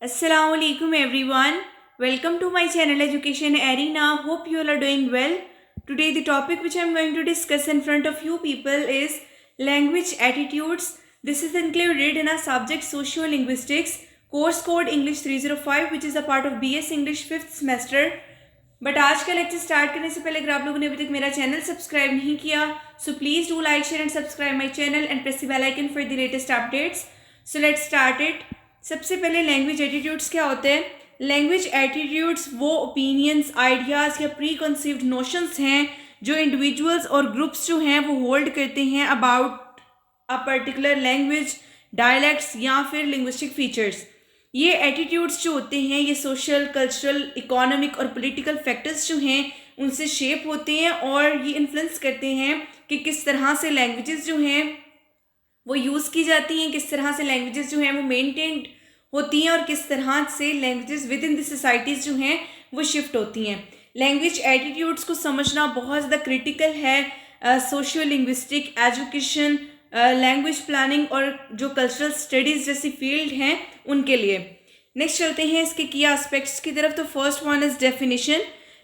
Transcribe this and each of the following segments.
Assalamu alaikum everyone. Welcome to my channel Education Arena. Hope you all are doing well. Today the topic which I am going to discuss in front of you people is language attitudes. This is included in our subject Socio-Linguistics, course code English 305 which is a part of BS English 5th semester. But आज का lecture start करने से पहले अगर आप लोगों ने अभी तक मेरा चैनल सब्सक्राइब नहीं किया so please do like share and subscribe my channel and press the bell icon for the latest updates. So let's start it. सबसे पहले लैंग्वेज एटीट्यूड्स क्या होते हैं. लैंग्वेज एटीट्यूड्स वो ओपिनियंस, आइडियाज़ या प्री कंसीव्ड नोशंस हैं जो individuals और ग्रुप्स जो हैं वो होल्ड करते हैं about a particular language, dialects या फिर लिंग्विस्टिक फीचर्स. ये एटीट्यूड्स जो होते हैं ये सोशल, कल्चरल, इकोनॉमिक और पॉलिटिकल फैक्टर्स जो हैं उनसे शेप होते हैं और ये इन्फ्लुएंस करते हैं कि किस तरह से लैंग्वेजेस जो हैं वो यूज़ की जाती हैं, किस तरह से लैंग्वेजेस जो हैं वो मेंटेन्ड होती हैं और किस तरह से languages with in the societies जो हैं वो शिफ्ट होती हैं. लैंग्वेज एटीट्यूड्स को समझना बहुत ज़्यादा क्रिटिकल है socio linguistic, education, language planning और जो कल्चरल स्टडीज़ जैसी फील्ड हैं उनके लिए. नेक्स्ट चलते हैं इसके की एस्पेक्ट्स की तरफ. तो first one is definition.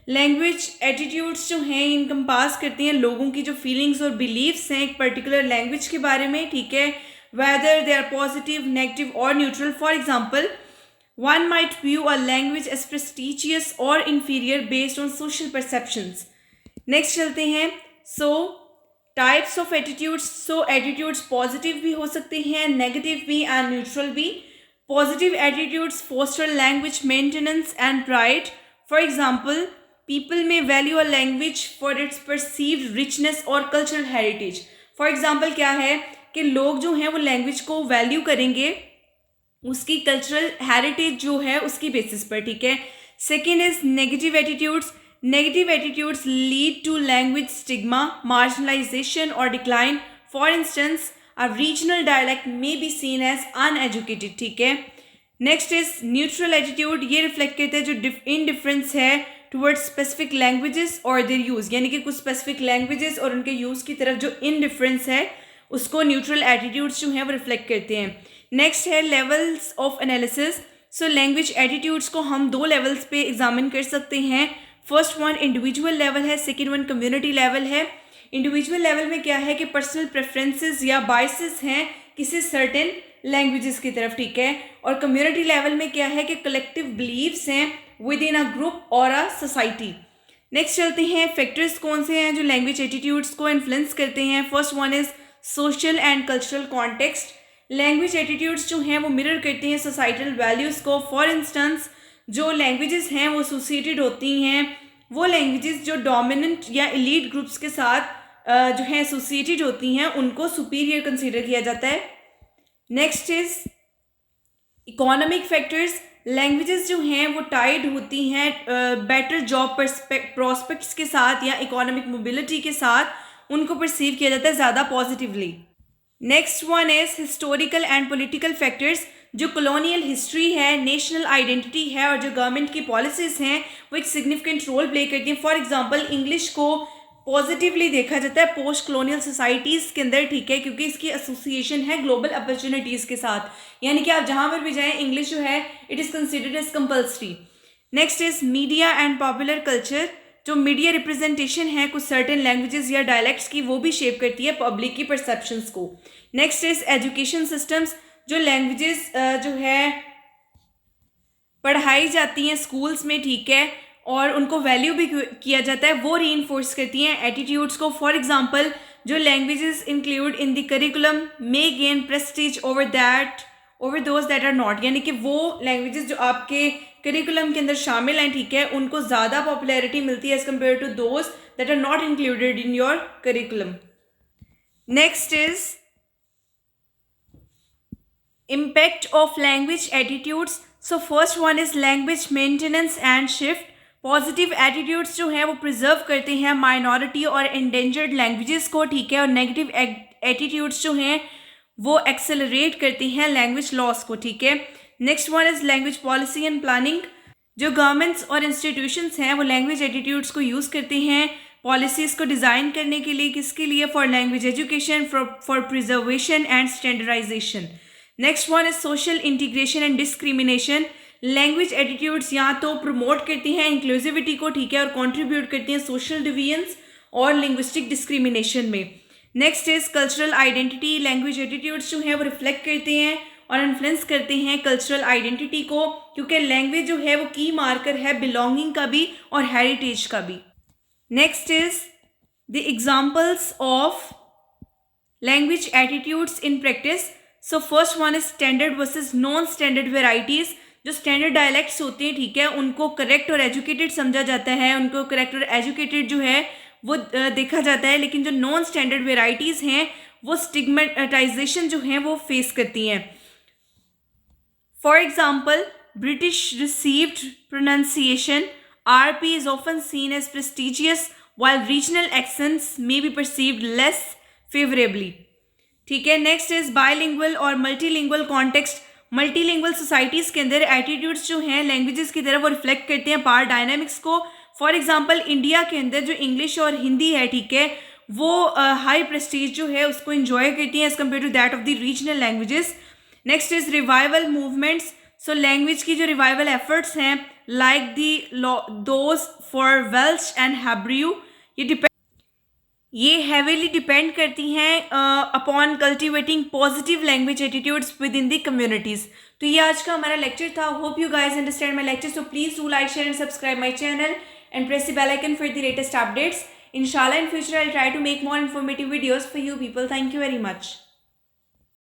Language attitudes जो हैं इनकम्पास करती हैं लोगों की जो फीलिंग्स और बिलीव्स हैं एक पर्टिकुलर लैंग्वेज के बारे में. ठीक है, whether they are positive, negative और neutral. For example, one might view a language as prestigious or inferior based on social perceptions. Next चलते हैं. So types of attitudes. So attitudes positive भी हो सकते हैं, नेगेटिव भी एंड न्यूट्रल भी. Positive attitudes foster language maintenance and pride. For example, people में value a language for its perceived richness और कल्चरल हेरिटेज. फॉर एग्जाम्पल क्या है कि लोग जो हैं वो लैंग्वेज को वैल्यू करेंगे उसकी कल्चरल हेरिटेज जो है उसकी बेसिस पर. ठीक है. Second is negative attitudes. Negative attitudes lead to language stigma, marginalisation और decline. For instance, a regional dialect may be seen as uneducated. ठीक है. Next is neutral attitude. ये रिफ्लेक्ट करते हैं जो इनडिफरेंस है टुवर्ड्स स्पेसिफिक लैंग्वेजेस और their use, यानी कि कुछ स्पेसिफिक लैंग्वेजेस और उनके यूज़ की तरफ जो इनडिफरेंस है उसको न्यूट्रल एटीट्यूड्स जो हैं वो रिफ्लेक्ट करते हैं. नेक्स्ट है levels of analysis. So language attitudes को हम दो लेवल्स पे एग्जामिन कर सकते हैं. फर्स्ट वन इंडिविजुअल लेवल है, सेकेंड वन कम्युनिटी लेवल है. इंडिविजुअल लेवल में क्या है कि पर्सनल प्रेफरेंसेस या बाइसेस हैं किसी सर्टेन लैंग्वेजेस की तरफ. ठीक है. और कम्युनिटी लेवल में क्या है कि कलेक्टिव बिलीव्स हैं विद इन अ ग्रुप और अ सोसाइटी. नेक्स्ट चलते हैं फैक्टर्स कौन से हैं जो लैंग्वेज एटीट्यूड्स को इन्फ्लुएंस करते हैं. First one is social and cultural context. Language attitudes जो हैं वो मिरर करते हैं सोसाइटल वैल्यूज़ को. फॉर इंस्टेंस, जो लैंग्वेजेस हैं वो एसोसिएटेड होती हैं वो लैंग्वेजेस जो डोमिनेंट या एलीट ग्रुप्स के साथ जो है एसोसिएटेड होती हैं उनको सुपीरियर कंसीडर किया जाता है. Next is economic factors. Languages जो हैं वो टाइड होती हैं बेटर जॉब प्रॉस्पेक्ट्स के साथ या इकोनॉमिक मोबिलिटी के साथ, उनको परसीव किया जाता है ज़्यादा positively. Next one is historical and political factors. जो कॉलोनियल हिस्ट्री है, नेशनल आइडेंटिटी है और जो गवर्नमेंट की पॉलिसीज़ हैं वो एक सिग्निफिकेंट रोल प्ले करती हैं. फॉर एग्जांपल, इंग्लिश को पॉजिटिवली देखा जाता है पोस्ट कॉलोनियल सोसाइटीज़ के अंदर. ठीक है, क्योंकि इसकी एसोसिएशन है ग्लोबल अपॉर्चुनिटीज़ के साथ, यानी कि आप जहाँ पर भी जाएँ इंग्लिश जो है it is considered as compulsory. Next is media and popular culture. जो मीडिया रिप्रेजेंटेशन है कुछ सर्टेन लैंग्वेजेस या डायलैक्ट्स की वो भी शेप करती है पब्लिक की परसेप्शंस को. Next is education systems. जो लैंग्वेजेस जो है पढ़ाई जाती हैं स्कूल्स में, ठीक है, और उनको वैल्यू भी किया जाता है, वो रीइंफोर्स करती हैं एटीट्यूड्स को. फॉर एग्जांपल, जो languages include in the curriculum may gain prestige over those that are not, यानी कि वो लैंग्वेजेस जो आपके करिकुलम के अंदर शामिल हैं, ठीक है, उनको ज़्यादा पॉपुलैरिटी मिलती है as compare to those that are not included in your curriculum. Next is impact of language attitudes. So first one is language maintenance and shift. Positive attitudes जो हैं वो प्रिजर्व करते हैं माइनॉरिटी और एंडेंजर्ड लैंग्वेजेस को. ठीक है. और नेगेटिव एटीट्यूड्स जो हैं वो एक्सेलरेट करती हैं लैंग्वेज लॉस को. ठीक है. Next one is language policy and planning. जो गवर्नमेंट्स और इंस्टीट्यूशंस हैं वो लैंग्वेज एटीट्यूड्स को यूज़ करते हैं पॉलिसीज़ को डिज़ाइन करने के लिए. किसके लिए? For language education, for preservation and standardization. Next one is social integration and discrimination. Language attitudes या तो प्रमोट करती हैं इंक्लूसिविटी को, ठीक है, और कंट्रीब्यूट करती हैं सोशल डिवीजन्स और लिंग्विस्टिक डिस्क्रिमिनेशन में। Next is cultural identity. Language attitudes जो है वो रिफ्लेक्ट करते हैं और इन्फ्लुएंस करते हैं कल्चरल आइडेंटिटी को, क्योंकि लैंग्वेज जो है वो की मार्कर है बिलोंगिंग का भी और हेरिटेज का भी। Next is the examples of language attitudes in practice. So first one is standard versus non standard varieties. जो स्टैंडर्ड डायलेक्ट्स होते हैं, ठीक है, उनको करेक्ट और एजुकेटेड समझा जाता है, उनको करेक्ट और एजुकेटेड जो है वो देखा जाता है, लेकिन जो नॉन स्टैंडर्ड वेराइटीज़ हैं वो स्टिग्मेटाइजेशन जो है वो फेस करती हैं। For example, British received pronunciation RP is often seen as prestigious while regional accents may be perceived less favorably, ठीक है। नेक्स्ट इज बायलिंगुअल और मल्टीलिंगुअल कॉन्टेक्स्ट। मल्टीलिंगुअल सोसाइटीज़ के अंदर एटीट्यूड्स जो हैं लैंग्वेजेस की तरफ वो रिफ्लेक्ट करते हैं पावर डायनामिक्स को। फॉर एग्जांपल, इंडिया के अंदर जो इंग्लिश और हिंदी है, ठीक है, वो हाई प्रेस्टीज जो है उसको इन्जॉय करती हैं as compare to that of the regional languages. Next is revival movements. So language की जो रिवाइवल एफर्ट्स हैं like those for Welsh and Hebrew, ये हैवीली डिपेंड करती हैं upon cultivating positive language attitudes within the communities. तो ये आज का हमारा लेक्चर था। Hope you guys understand my lecture. So please do like, share and subscribe my channel and press the bell icon for the latest updates. Inshallah, in future I'll try to make more informative videos for you people. Thank you very much.